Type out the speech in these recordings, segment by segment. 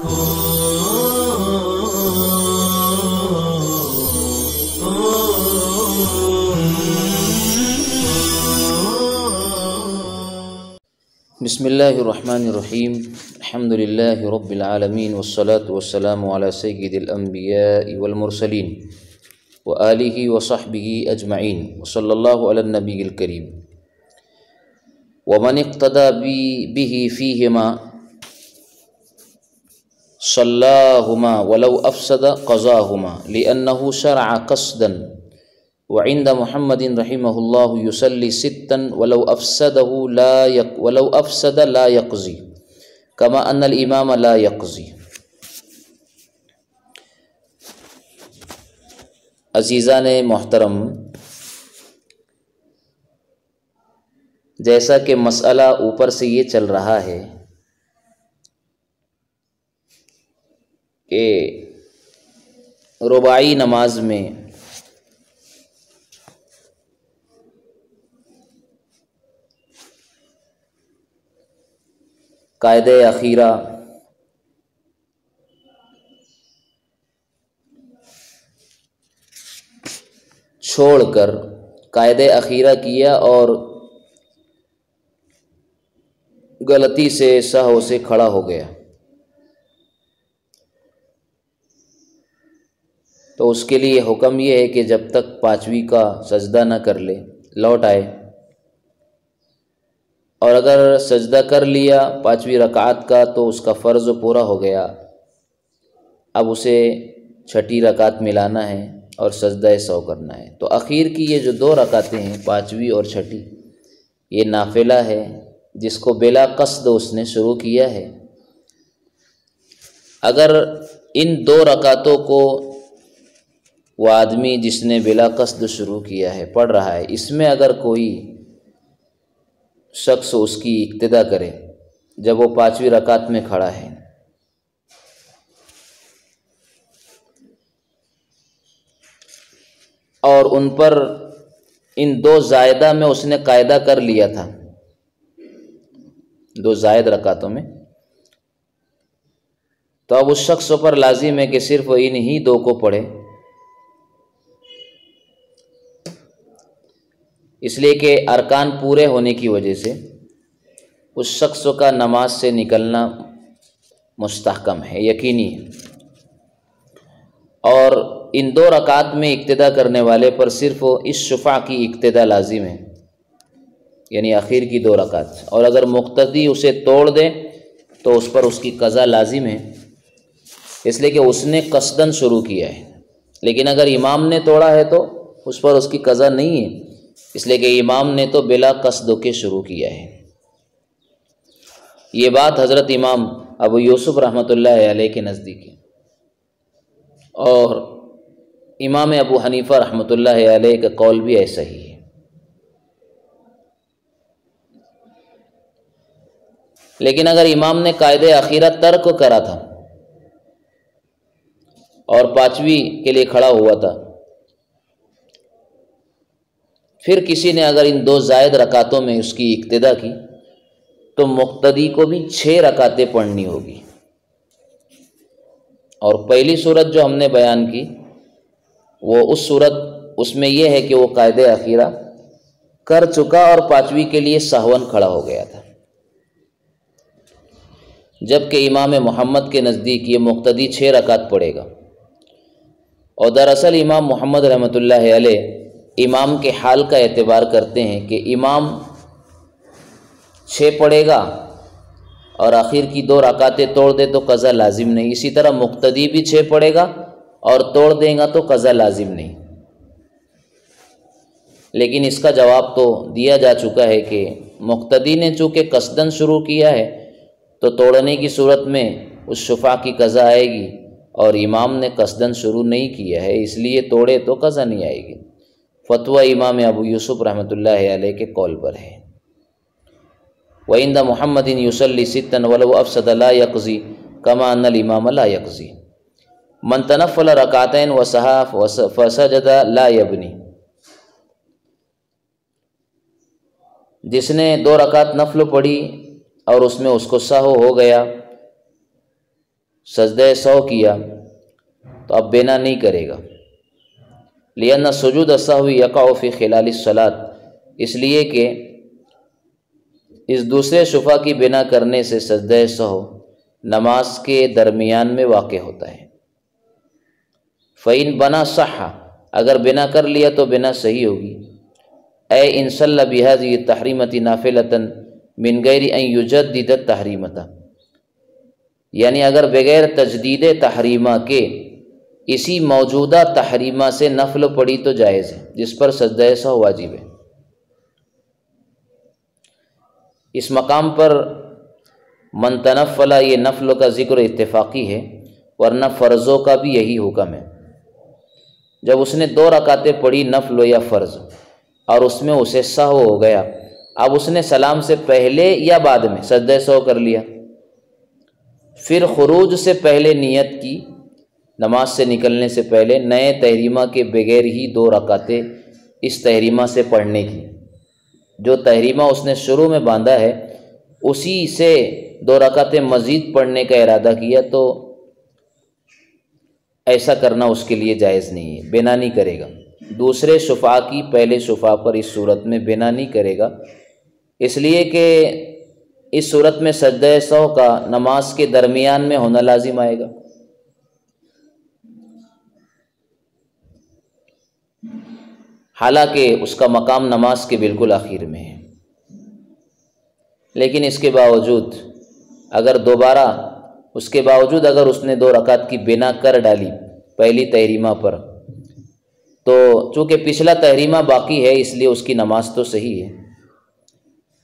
بسم اللہ الرحمن الرحیم الحمد للہ رب العالمین والصلاة والسلام علی سید الانبیاء والمرسلین وآلہ وصحبہ اجمعین وصلی اللہ علی النبی الکریم ومن اقتدى به فیہما صلاہما ولو افسد قضاہما لأنہ شرع قصدا وعند محمد رحمہ اللہ یصلی ستا ولو افسد لا یقضی کما ان الامام لا یقضی۔ عزیزان محترم، جیسا کہ مسئلہ اوپر سے یہ چل رہا ہے کہ رباعی نماز میں قاعدہ اخیرہ چھوڑ کر قاعدہ اخیرہ کیا اور غلطی سے سہو سے کھڑا ہو گیا، تو اس کے لیے حکم یہ ہے کہ جب تک پانچویں کا سجدہ نہ کر لے لوٹ آئے، اور اگر سجدہ کر لیا پانچویں رکعت کا تو اس کا فرض پورا ہو گیا، اب اسے چھٹی رکعت ملانا ہے اور سجدہ سہو کرنا ہے۔ تو اخیر کی یہ جو دو رکعتیں ہیں، پانچویں اور چھٹی، یہ نافلہ ہے جس کو بلا قصد اس نے شروع کیا ہے۔ اگر ان دو رکعتوں کو وہ آدمی جس نے بلا قصد شروع کیا ہے پڑھ رہا ہے، اس میں اگر کوئی شخص اس کی اقتدا کرے جب وہ پانچویں رکعت میں کھڑا ہے، اور ان پر ان دو زائدہ میں اس نے قاعدہ کر لیا تھا، دو زائد رکعتوں میں، تو اب اس شخص پر لازم ہے کہ صرف انہی دو کو پڑھے، اس لیے کہ ارکان پورے ہونے کی وجہ سے اس شخص کا نماز سے نکلنا مستحکم ہے، یقینی ہے، اور ان دو رکعات میں اقتدا کرنے والے پر صرف اس شفع کی اقتدا لازم ہے، یعنی اخیر کی دو رکعت، اور اگر مقتدی اسے توڑ دے تو اس پر اس کی قضا لازم ہے، اس لیے کہ اس نے قصداً شروع کیا ہے، لیکن اگر امام نے توڑا ہے تو اس پر اس کی قضا نہیں ہے، اس لیے کہ امام نے تو بلا قصد کے شروع کیا ہے۔ یہ بات حضرت امام ابو یوسف رحمۃ اللہ علیہ کے نزدیک ہے، اور امام ابو حنیفہ رحمۃ اللہ علیہ کا قول بھی ایسا ہی ہے۔ لیکن اگر امام نے قاعدہ اخیرہ ترک کرا تھا اور پانچویں کے لیے کھڑا ہوا تھا، پھر کسی نے اگر ان دو زائد رکعتوں میں اس کی اقتدا کی تو مقتدی کو بھی 6 رکعتیں پڑھنی ہوگی، اور پہلی صورت جو ہم نے بیان کی وہ اس میں یہ ہے کہ وہ قاعدہ اخیرہ کر چکا اور پانچویں کے لیے سہون کھڑا ہو گیا تھا، جبکہ امام محمد کے نزدیک یہ مقتدی 6 رکعت پڑھے گا، اور دراصل امام محمد رحمۃ اللہ علیہ امام کے حال کا اعتبار کرتے ہیں کہ امام 6 پڑھے گا اور آخر کی 2 رکعتیں توڑ دے تو قضا لازم نہیں، اسی طرح مقتدی بھی 6 پڑھے گا اور توڑ دے گا تو قضا لازم نہیں۔ لیکن اس کا جواب تو دیا جا چکا ہے کہ مقتدی نے چونکہ قصداً شروع کیا ہے تو توڑنے کی صورت میں اس شفع کی قضا آئے گی، اور امام نے قصداً شروع نہیں کیا ہے اس لیے توڑے تو قضا نہیں آئے گی۔ فتویٰ امام ابو یوسف رحمۃ اللہ علیہ کے قول پر ہے۔ وعند محمد یصلی ستا ولو افسد لا یقضی کما ان الامام لا یقضی من تنفل رکعتین وسہا فسجد لا یبنی، جس نے 2 رکعت نفل پڑھی اور اس میں اس کو سہو ہو گیا، سجدہ سہو کیا تو اب بنا نہیں کرے گا، لأن سجود السہو یقع فی خلال الصلاۃ، اس لیے کہ اس دوسرے شفع کی بنا کرنے سے سجدہ سہو نماز کے درمیان میں واقع ہوتا ہے۔ فَإِن بنا صح، اگر بنا کر لیا تو بنا صحیح ہوگی۔ اے ان صلی بهذه التحریمۃ نافلۃ من غیر ان یجدد التحریمۃ، یعنی اگر بغیر تجدید تحریمہ کے اسی موجودہ تحریمہ سے نفل پڑھی تو جائز ہے، جس پر سجدہ سہو واجب ہے۔ اس مقام پر من تنفل، یہ نفل کا ذکر اتفاقی ہے، ورنہ فرضوں کا بھی یہی حکم ہے۔ جب اس نے 2 رکعتیں پڑھی نفل یا فرض اور اس میں اسے سہو ہو گیا، اب اس نے سلام سے پہلے یا بعد میں سجدہ سہو کر لیا، پھر خروج سے پہلے نیت کی، نماز سے نکلنے سے پہلے نئے تحریمہ کے بغیر ہی 2 رکعتیں اس تحریمہ سے پڑھنے کی، جو تحریمہ اس نے شروع میں باندھا ہے اسی سے 2 رکعتیں مزید پڑھنے کا ارادہ کیا، تو ایسا کرنا اس کے لیے جائز نہیں ہے، بنا نہیں کرے گا۔ دوسرے شفع کی پہلے شفع پر اس صورت میں بنا نہیں کرے گا، اس لیے کہ اس صورت میں سجدہ سہو کا نماز کے درمیان میں ہونا لازم آئے گا۔ حالانکہ اس کا مقام نماز کے بالکل آخر میں ہے، لیکن اس کے باوجود اگر دوبارہ اگر اس نے 2 رکعت کی بنا کر ڈالی پہلی تحریمہ پر، تو چونکہ پچھلا تحریمہ باقی ہے اس لیے اس کی نماز تو صحیح ہے،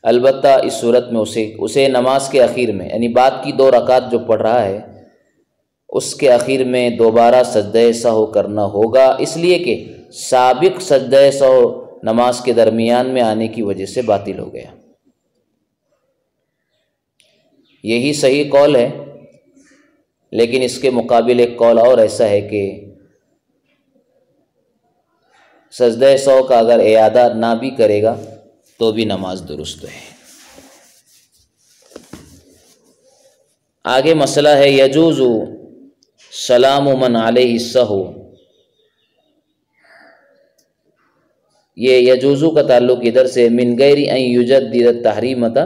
البتہ اس صورت میں اسے نماز کے اخیر میں، یعنی بعد کی 2 رکعت جو پڑھ رہا ہے اس کے اخیر میں دوبارہ سجدہ سہو کرنا ہوگا، اس لیے کہ سابق سجدہ سہو نماز کے درمیان میں آنے کی وجہ سے باطل ہو گیا۔ یہی صحیح قول ہے، لیکن اس کے مقابل ایک قول اور ایسا ہے کہ سجدہ سہو کا اگر اعادہ نہ بھی کرے گا تو بھی نماز درست ہے۔ آگے مسئلہ ہے یجوز سلام من علیہ السہو، یہ یجوزو کا تعلق ادھر سے من غیر ان یجدد التحریمۃ،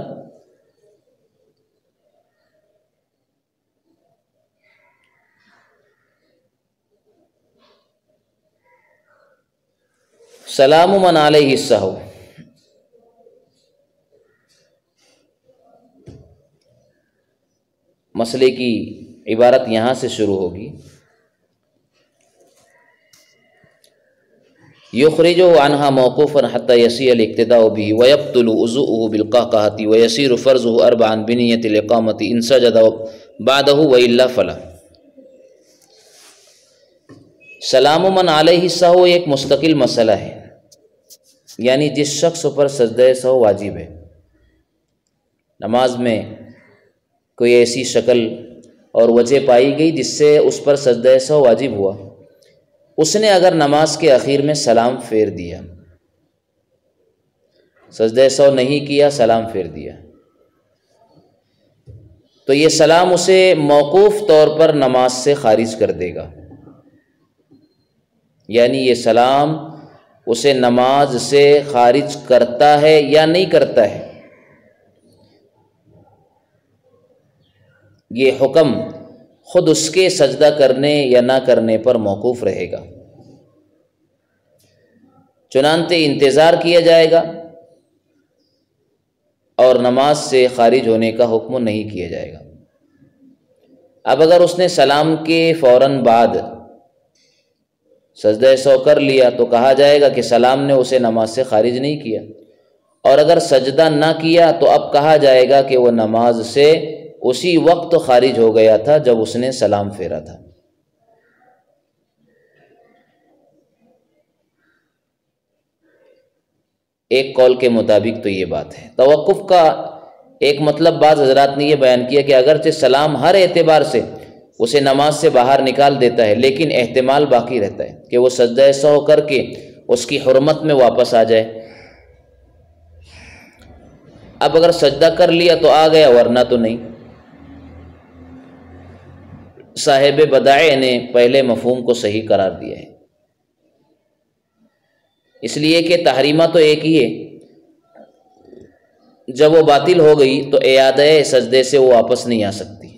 سلام من علیہ السہو، مسئلے کی عبارت یہاں سے شروع ہوگی۔ یخرجہ عنہا موقوفا حتی یسیع الاقتداء بہ ویبطل وضوءہ بالقہقہۃ ویصیر فرضہ 4 بنیۃ الاقامۃ ان سجد بعدہ والا فلا۔ سلام من علیہ السہو ایک مستقل مسئلہ ہے، یعنی جس شخص پر سجدہ سہو واجب ہے، نماز میں کوئی ایسی شکل اور وجہ پائی گئی جس سے اس پر سجدہ سہو واجب ہوا، اس نے اگر نماز کے اخیر میں سلام پھیر دیا، سجدہ سہو نہیں کیا سلام پھیر دیا، تو یہ سلام اسے موقوف طور پر نماز سے خارج کر دے گا، یعنی یہ سلام اسے نماز سے خارج کرتا ہے یا نہیں کرتا ہے، یہ حکم خود اس کے سجدہ کرنے یا نہ کرنے پر موقوف رہے گا، چنانچہ انتظار کیا جائے گا اور نماز سے خارج ہونے کا حکم نہیں کیا جائے گا۔ اب اگر اس نے سلام کے فوراً بعد سجدہ سہو کر لیا تو کہا جائے گا کہ سلام نے اسے نماز سے خارج نہیں کیا، اور اگر سجدہ نہ کیا تو اب کہا جائے گا کہ وہ نماز سے اسی وقت خارج ہو گیا تھا جب اس نے سلام پھیرا تھا۔ ایک قول کے مطابق تو یہ بات ہے۔ توقف کا ایک مطلب بعض حضرات نے یہ بیان کیا کہ اگرچہ سلام ہر اعتبار سے اسے نماز سے باہر نکال دیتا ہے، لیکن احتمال باقی رہتا ہے کہ وہ سجدہ سہو کر کے اس کی حرمت میں واپس آ جائے۔ اب اگر سجدہ کر لیا تو آ گیا، ورنہ تو نہیں۔ صاحب بدائع نے پہلے مفہوم کو صحیح قرار دیا ہے، اس لیے کہ تحریمہ تو ایک ہی ہے، جب وہ باطل ہو گئی تو اعادہ سجدے سے وہ واپس نہیں آ سکتی۔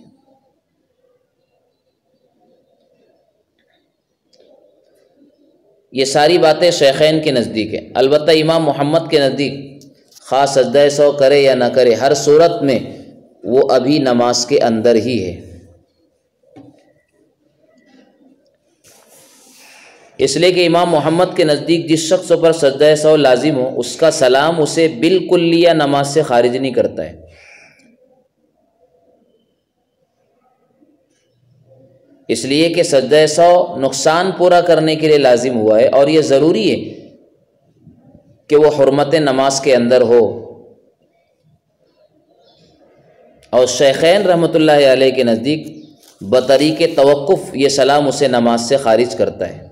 یہ ساری باتیں شیخین کے نزدیک ہیں، البتہ امام محمد کے نزدیک خاص سجدہ سہو کرے یا نہ کرے، ہر صورت میں وہ ابھی نماز کے اندر ہی ہے، اس لیے کہ امام محمد کے نزدیک جس شخص پر سجدہ سہو لازم ہو اس کا سلام اسے بالکلیہ نماز سے خارج نہیں کرتا ہے، اس لیے کہ سجدہ سہو نقصان پورا کرنے کے لیے لازم ہوا ہے، اور یہ ضروری ہے کہ وہ حرمت نماز کے اندر ہو، اور شیخین رحمۃ اللہ علیہ کے نزدیک بطریق توقف یہ سلام اسے نماز سے خارج کرتا ہے،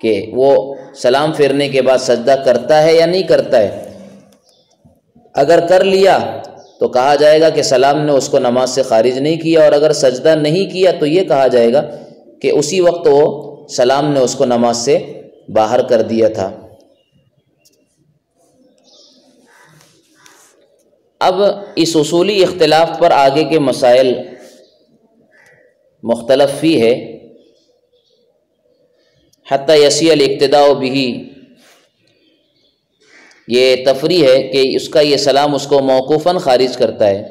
کہ وہ سلام پھیرنے کے بعد سجدہ کرتا ہے یا نہیں کرتا ہے۔ اگر کر لیا تو کہا جائے گا کہ سلام نے اس کو نماز سے خارج نہیں کیا، اور اگر سجدہ نہیں کیا تو یہ کہا جائے گا کہ اسی وقت وہ سلام نے اس کو نماز سے باہر کر دیا تھا۔ اب اس اصولی اختلاف پر آگے کے مسائل مختلف فی ہے، حتی یسیع الاقتداء بہ، یہ تفریع ہے کہ اس کا یہ سلام اس کو موقوفاً خارج کرتا ہے،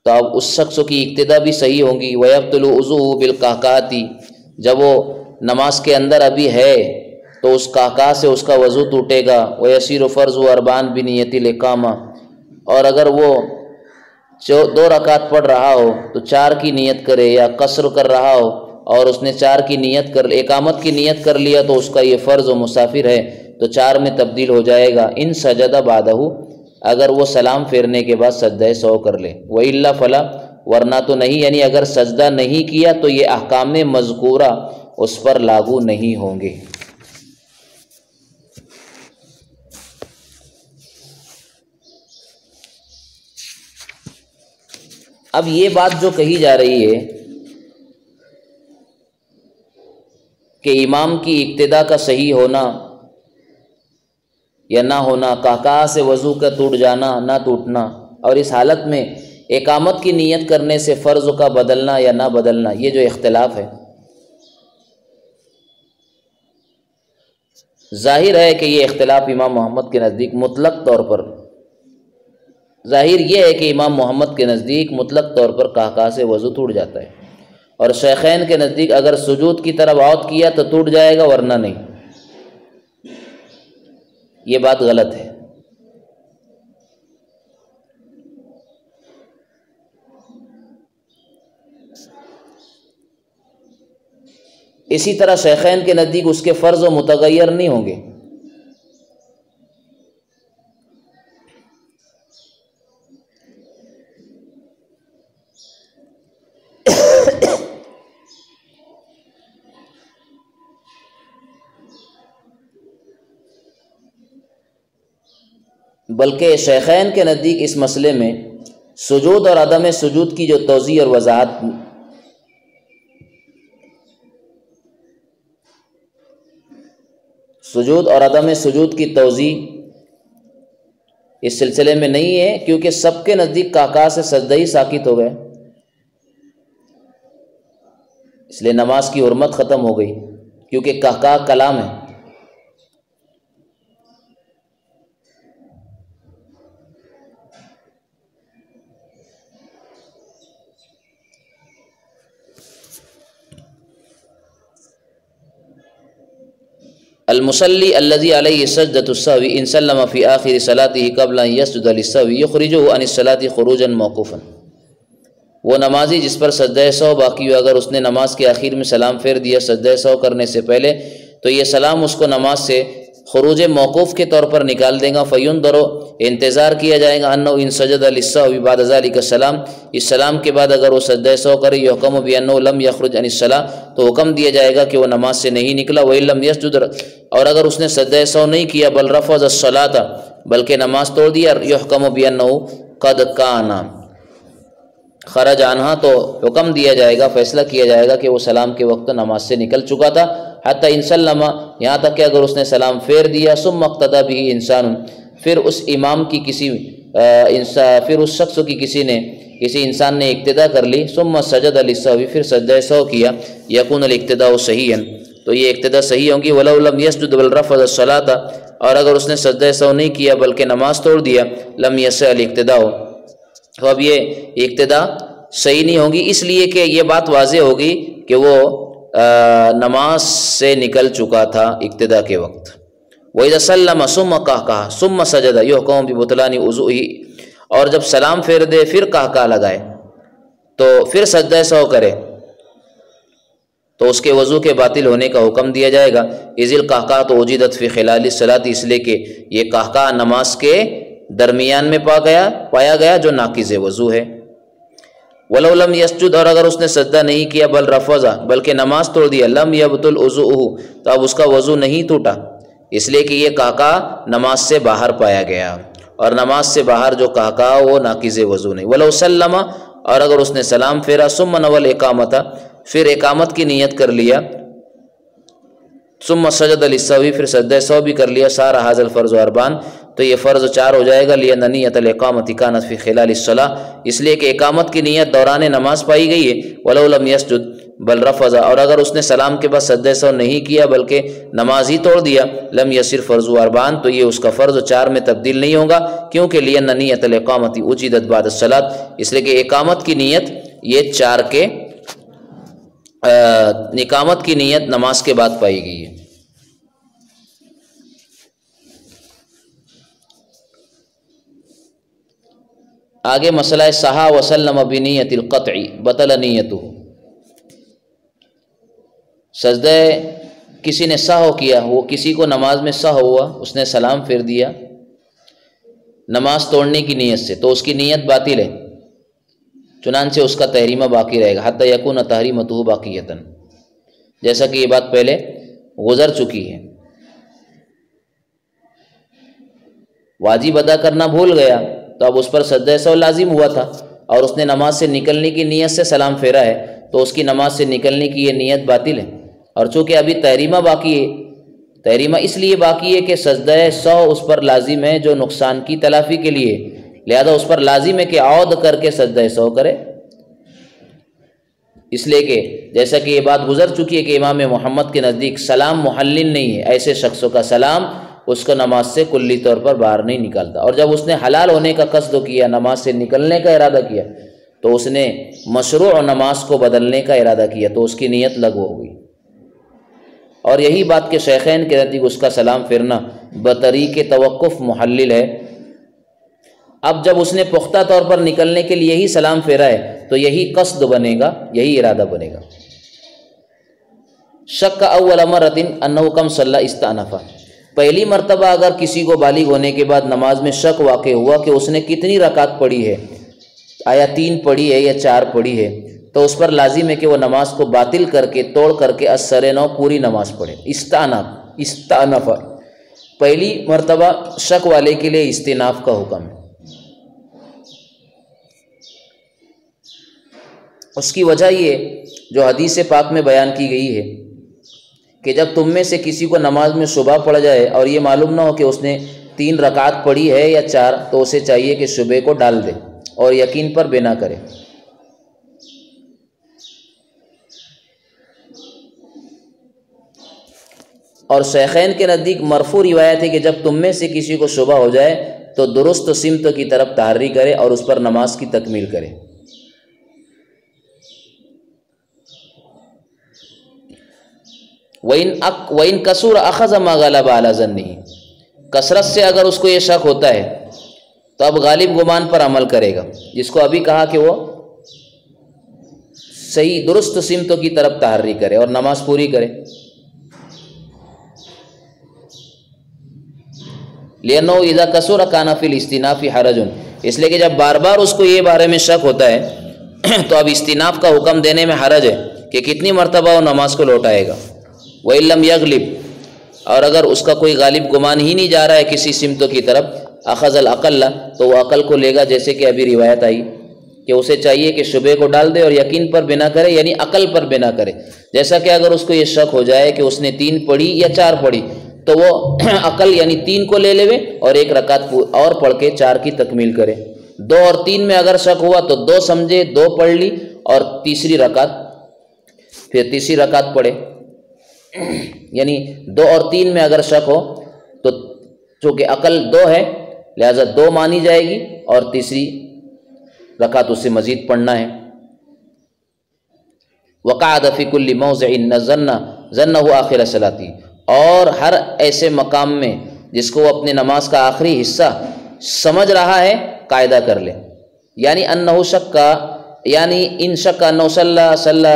تو اب اس شخص کی اقتداء بھی صحیح ہوں گی۔ وَيَبْطُلُ وُضُوءُهُ بِالْقَحْقَحَةِ، جب وہ نماز کے اندر ابھی ہے تو اس قہقہ سے اس کا وضو ٹوٹے گا۔ وَيَصِيرُ فَرْضُ أَرْبَعًا بِنِيَّةِ الْإِقَامَةِ، اور اگر وہ 2 رکعت پڑھ رہا ہو تو 4 کی نیت کرے، یا قصر کر رہا ہو اور اس نے 4 کی نیت کر اقامت کی نیت کر لیا تو اس کا یہ فرض و مسافر ہے تو 4 میں تبدیل ہو جائے گا۔ ان سجدہ بعدہ، اگر وہ سلام پھیرنے کے بعد سجدہ سہو کر لے، وَإِلَّا فَلَا، ورنہ تو نہیں، یعنی اگر سجدہ نہیں کیا تو یہ احکام مذکورہ اس پر لاگو نہیں ہوں گے۔ اب یہ بات جو کہی جا رہی ہے کہ امام کی اقتداء کا صحیح ہونا یا نہ ہونا، قہقہ سے وضو کا ٹوٹ جانا نہ ٹوٹنا، اور اس حالت میں اقامت کی نیت کرنے سے فرض کا بدلنا یا نہ بدلنا، یہ جو اختلاف ہے، ظاہر ہے کہ یہ اختلاف امام محمد کے نزدیک مطلق طور پر، ظاہر یہ ہے کہ امام محمد کے نزدیک مطلق طور پر قہقہ سے وضو ٹوٹ جاتا ہے، اور شیخین کے نزدیک اگر سجود کی طرف عود کیا تو ٹوٹ جائے گا ورنہ نہیں۔ یہ بات غلط ہے۔ اسی طرح شیخین کے نزدیک اس کے فرض و متغیر نہیں ہوں گے۔ بلکہ شیخین کے نزدیک اس مسئلے میں سجود اور عدم سجود کی جو توضیح اور وضاحت سجود اور عدم سجود کی توضیح اس سلسلے میں نہیں ہے، کیونکہ سب کے نزدیک قہقہ سے سجدہ ہی ساقط ہو گئے، اس لیے نماز کی حرمت ختم ہو گئی، کیونکہ قہقہ کلام ہے۔ المصلی الذی علیہ سجدۃ السہو ان سلم فی آخر صلاتہ قبل ان یسجد للسہو یخرجہ عن الصلاۃ خروجا موقوفا، وہ نمازی جس پر سجدہ سہو باقی ہو، اگر اس نے نماز کے آخر میں سلام پھیر دیا سجدہ سہو کرنے سے پہلے، تو یہ سلام اس کو نماز سے خروج موقوف کے طور پر نکال دے گا۔ فینظر، انتظار کیا جائے گا، انہ ان سجد للسہو بعد ذلک السلام، اس سلام کے بعد اگر وہ سجدہ سہو کرے، یحکم بانہ لم یخرج عن الصلاۃ، تو حکم دیا جائے گا کہ وہ نماز سے نہیں نکلا۔ وان لم یسجد، اور اگر اس نے سجدہ سہو نہیں کیا، بل رفض الصلاۃ، بلکہ نماز توڑ دیا، یحکم بانہ قد کان، خرج عنہا تو حکم دیا جائے گا، فیصلہ کیا جائے گا کہ وہ سلام کے وقت نماز سے نکل چکا تھا، حتی ان سلم، یہاں تک کہ اگر اس نے سلام پھیر دیا، ثم اقتدى به انسان، پھر اس امام کی پھر اس شخص کی کسی انسان نے اقتدا کر لی، ثم سجد للسہو، پھر سجدہ سہو کیا، یکون الاقتداء صحیحا، تو یہ اقتدا صحیح ہوگی، ولو لم یسجد بل رفض الصلاۃ، اور اگر اس نے سجدہ سہو نہیں کیا بلکہ نماز توڑ دیا، لم یصح الاقتداء، تو اب یہ اقتدا صحیح نہیں ہوگی، اس لیے کہ یہ بات واضح ہوگی کہ وہ نماز سے نکل چکا تھا اقتدا کے وقت۔ وَإِذَا سَلَّمَ ثُمَّ قَهْقَهَ ثُمَّ سَجَدَ يُحْكَمُ بِبُطْلَانِ وُضُوئِهِ، اور جب سلام پھیر دے پھر قہقہ لگائے تو پھر سجدہ سہو کرے تو اس کے وضو کے باطل ہونے کا حکم دیا جائے گا، اذ القہقہ وجدت فی خلال الصلاۃ، اس لیے کہ یہ قہقہ نماز کے درمیان میں پایا گیا جو ناقض وضو ہے۔ ولو لم یسجد، اور اگر اس نے سجدہ نہیں کیا بل رفض، بلکہ نماز توڑ دیا، لم یبطل وضوءہ، تو اب اس کا وضو نہیں ٹوٹا، اس لیے کہ یہ قہقہ نماز سے باہر پایا گیا، اور نماز سے باہر جو قہقہ وہ ناقض وضو نہیں۔ ولو سلم، اور اگر اس نے سلام پھیرا، ثم نوى الاقامۃ، پھر اقامت کی نیت کر لیا، ثم سجد للسہو، پھر سجدہ سہو بھی کر لیا، صار ھذا الفرض اربعا، تو یہ فرض 4 ہو جائے گا، لأن نیۃ الاقامۃ کانت فی خلال الصلاۃ، اس لیے کہ اقامت کی نیت دوران نماز پائی گئی ہے۔ ولو لم یسجد بل رفض، اور اگر اس نے سلام کے بعد سجدہ سہو نہیں کیا بلکہ نماز ہی توڑ دیا، لم یصر فرض اربعا، تو یہ اس کا فرض 4 میں تبدیل نہیں ہوگا، کیونکہ لأن نیۃ الاقامۃ وجدت بعد الصلاۃ، اس لیے کہ اقامت کی نیت یہ 4 کے اقامت کی نیت نماز کے بعد پائی گئی ہے۔ آگے مسئلہ سہا وسلم بنیت القطع بطل نیتہ، سجدہ کسی نے سہو کیا، وہ کسی کو نماز میں سہو ہوا، اس نے سلام پھیر دیا نماز توڑنے کی نیت سے، تو اس کی نیت باطل ہے، چنانچہ اس کا تحریمہ باقی رہے گا، حتی یکون تحریمتہ باقیۃ، جیسا کہ یہ بات پہلے گزر چکی ہے۔ واجب ادا کرنا بھول گیا تو اب اس پر سجدہ سہو لازم ہوا تھا، اور اس نے نماز سے نکلنے کی نیت سے سلام پھیرا ہے، تو اس کی نماز سے نکلنے کی یہ نیت باطل ہے، اور چونکہ ابھی تحریمہ باقی ہے، تحریمہ اس لیے باقی ہے کہ سجدہ سہو اس پر لازم ہے جو نقصان کی تلافی کے لیے، لہذا اس پر لازم ہے کہ عود کر کے سجدہ سہو کرے، اس لیے کہ جیسا کہ یہ بات گزر چکی ہے کہ امام محمد کے نزدیک سلام محلل نہیں ہے، ایسے شخصوں کا سلام اس کو نماز سے کلی طور پر باہر نہیں نکالتا، اور جب اس نے حلال ہونے کا قصد کیا، نماز سے نکلنے کا ارادہ کیا، تو اس نے مشروع نماز کو بدلنے کا ارادہ کیا، تو اس کی نیت لغو ہو گئی، اور یہی بات کہ شیخین کے نزدیک اس کا سلام پھرنا بطریق توقف محلل ہے۔ اب جب اس نے پختہ طور پر نکلنے کے لیے ہی سلام پھیرا ہے تو یہی قصد بنے گا، یہی ارادہ بنے گا۔ شک اول مرۃ انہ کم صلی استانفا، پہلی مرتبہ اگر کسی کو بالغ ہونے کے بعد نماز میں شک واقع ہوا کہ اس نے کتنی رکعت پڑھی ہے، آیا 3 پڑھی ہے یا 4 پڑھی ہے، تو اس پر لازم ہے کہ وہ نماز کو باطل کر کے توڑ کر کے اثر نو پوری نماز پڑھے۔ استانف پہلی مرتبہ شک والے کے لیے استیناف کا حکم ہے۔ اس کی وجہ یہ جو حدیث پاک میں بیان کی گئی ہے کہ جب تم میں سے کسی کو نماز میں شبہ پڑ جائے اور یہ معلوم نہ ہو کہ اس نے 3 رکعت پڑھی ہے یا 4، تو اسے چاہیے کہ شبے کو ڈال دے اور یقین پر بنا کرے۔ اور شیخین کے نزدیک مرفوع روایت ہے کہ جب تم میں سے کسی کو شبہ ہو جائے تو درست سمت کی طرف تحری کرے اور اس پر نماز کی تکمیل کرے۔ وَإِن كَسُرَ أَخَذَ مَا غَلَبَ عَلَى ظَنِّهِ، کثرت سے اگر اس کو یہ شک ہوتا ہے تو اب غالب گمان پر عمل کرے گا، جس کو ابھی کہا کہ وہ صحیح درست سمتوں کی طرف تحری کرے اور نماز پوری کرے۔ لِأَنَّهُ إِذَا كَسُرَ كَانَ فِي الْإِسْتِنَافِ حَرَجٌ، اس لیے کہ جب بار بار اس کو یہ بارے میں شک ہوتا ہے تو اب استیناف کا حکم دینے میں حرج ہے کہ کتنی مرتبہ وہ نماز کو لوٹائے گا۔ وَإِن لَمْ يَغْلِبْ، اور اگر اس کا کوئی غالب گمان ہی نہیں جا رہا ہے کسی سمتوں کی طرف، أَخَذَ الْأَقَلَّ، تو وہ عقل کو لے گا، جیسے کہ ابھی روایت آئی کہ اسے چاہیے کہ شبے کو ڈال دے اور یقین پر بنا کرے، یعنی عقل پر بنا کرے۔ جیسا کہ اگر اس کو یہ شک ہو جائے کہ اس نے 3 پڑھی یا 4 پڑھی تو وہ عقل یعنی 3 کو لے لے اور 1 رکعت اور پڑھ کے 4 کی تکمیل کرے۔ 2 اور 3 میں اگر شک ہوا تو 2 سمجھے، 2 پڑھ لی اور تیسری رکعت پڑھے۔ یعنی 2 اور 3 میں اگر شک ہو تو چونکہ عقل 2 ہے لہذا 2 مانی جائے گی اور تیسری رکعت اس سے مزید پڑھنا ہے۔ وقعد فی کل موضع ظنہ آخر صلاتی، اور ہر ایسے مقام میں جس کو وہ اپنے نماز کا آخری حصہ سمجھ رہا ہے قاعدہ کر لے۔ یعنی انہ شکا، یعنی ان شک انہ صلی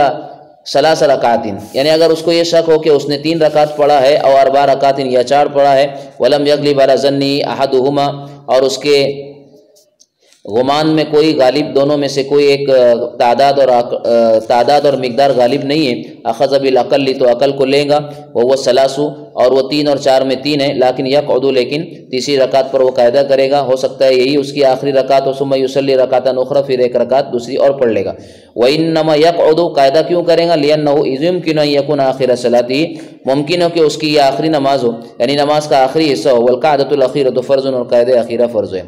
ثلاث رکعات، یعنی اگر اس کو یہ شک ہو کہ اس نے 3 رکعت پڑھا ہے اور 4 رکعات یا 4 پڑھا ہے، ولم یغلب علی ظنی احدہما، اور اس کے گمان میں کوئی غالب، دونوں میں سے کوئی ایک تعداد اور مقدار غالب نہیں ہے، اخذ بالعقل، تو عقل کو لے گا، وہ ثلاث، اور وہ 3 اور 4 میں 3 ہے، لیکن یقعد، لیکن تیسری رکعت پر وہ قاعدہ کرے گا، ہو سکتا ہے یہی اس کی آخری رکعت ہو، ثم یصلی رکعتا اخری، پھر 1 رکعت دوسری اور پڑھ لے گا۔ وانما یقعد، قاعدہ کیوں کرے گا؟ لانہ یمکن ان یکون آخر صلاتی، ممکن ہو کہ اس کی یہ آخری نماز ہو، یعنی نماز کا آخری حصہ ہو، والقعدۃ الاخیرۃ فرض، اور قاعدہ اخیرہ فرض ہے۔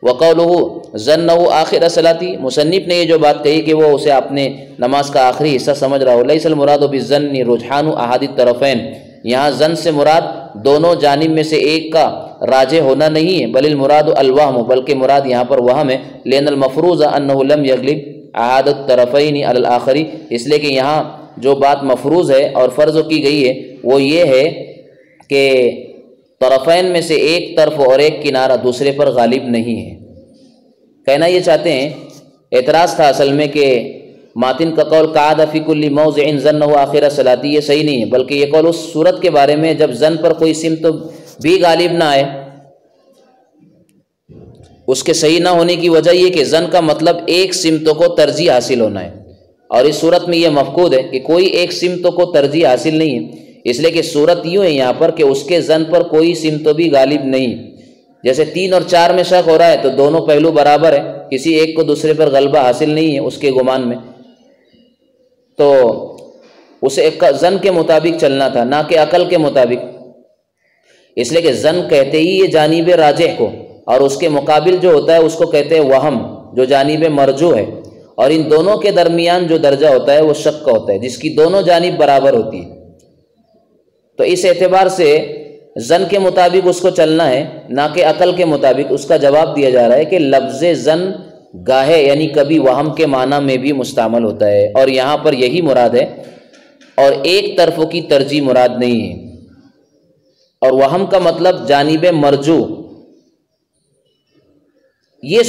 وقولہ ظنہ آخر صلاتی، مصنف نے یہ جو بات کہی کہ وہ اسے اپنے نماز کا آخری حصہ سمجھ رہا ہو، لیس المراد بالظن رجحان احد الطرفین، یہاں ظن سے مراد دونوں جانب میں سے ایک کا راجح ہونا نہیں ہے، بل المراد الوہم، بلکہ مراد یہاں پر وہم ہے، لأن المفروض انہ لم یغلب احد الطرفین علی الآخر، اس لیے کہ یہاں جو بات مفروض ہے اور فرض کی گئی ہے وہ یہ ہے کہ طرفین میں سے ایک طرف اور ایک کنارہ دوسرے پر غالب نہیں ہے۔ کہنا یہ چاہتے ہیں، اعتراض تھا اصل میں کہ ماتن کا قول قعد فی کل موضع ظنہ آخر صلاتی، یہ صحیح نہیں ہے، بلکہ یہ قول اس صورت کے بارے میں جب ظن پر کوئی سمت بھی غالب نہ آئے، اس کے صحیح نہ ہونے کی وجہ یہ کہ ظن کا مطلب ایک سمتوں کو ترجیح حاصل ہونا ہے، اور اس صورت میں یہ مفقود ہے کہ کوئی ایک سمتوں کو ترجیح حاصل نہیں ہے، اس لیے کہ صورت یوں ہے یہاں پر کہ اس کے ظن پر کوئی سمت بھی غالب نہیں، جیسے 3 اور 4 میں شک ہو رہا ہے تو دونوں پہلو برابر ہے، کسی ایک کو دوسرے پر غلبہ حاصل نہیں ہے اس کے گمان میں، تو اسے ظن کے مطابق چلنا تھا نہ کہ عقل کے مطابق، اس لیے کہ ظن کہتے ہی یہ جانب راجح کو، اور اس کے مقابل جو ہوتا ہے اس کو کہتے ہیں وہم، جو جانب مرجوح ہے، اور ان دونوں کے درمیان جو درجہ ہوتا ہے وہ شک کا ہوتا ہے جس کی دونوں جانب برابر ہوتی ہے۔ تو اس اعتبار سے ظن کے مطابق اس کو چلنا ہے نہ کہ عقل کے مطابق۔ اس کا جواب دیا جا رہا ہے کہ لفظ ظن گاہے یعنی کبھی وہم کے معنی میں بھی مستعمل ہوتا ہے، اور یہاں پر یہی مراد ہے، اور ایک طرف کی ترجیح مراد نہیں ہے، اور وہم کا مطلب جانب مرجو۔ یہ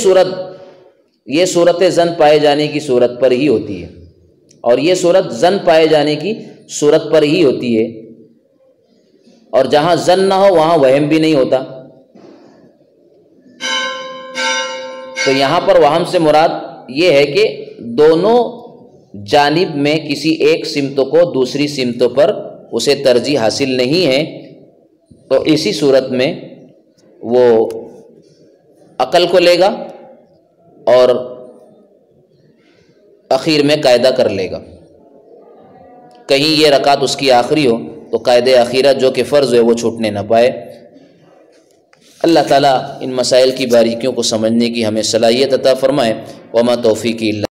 صورت ظن پائے جانے کی صورت پر ہی ہوتی ہے، اور یہ صورت ظن پائے جانے کی صورت پر ہی ہوتی ہے، اور جہاں ظن نہ ہو وہاں وہم بھی نہیں ہوتا۔ تو یہاں پر وہم سے مراد یہ ہے کہ دونوں جانب میں کسی ایک سمتوں کو دوسری سمتوں پر اسے ترجیح حاصل نہیں ہے، تو اسی صورت میں وہ عقل کو لے گا اور اخیر میں قاعدہ کر لے گا، کہیں یہ رکعت اس کی آخری ہو تو قاعدہ اخیرہ جو کہ فرض ہے وہ چھوٹنے نہ پائے۔ اللہ تعالیٰ ان مسائل کی باریکیوں کو سمجھنے کی ہمیں صلاحیت عطا فرمائے۔ وما توفیقی اللہ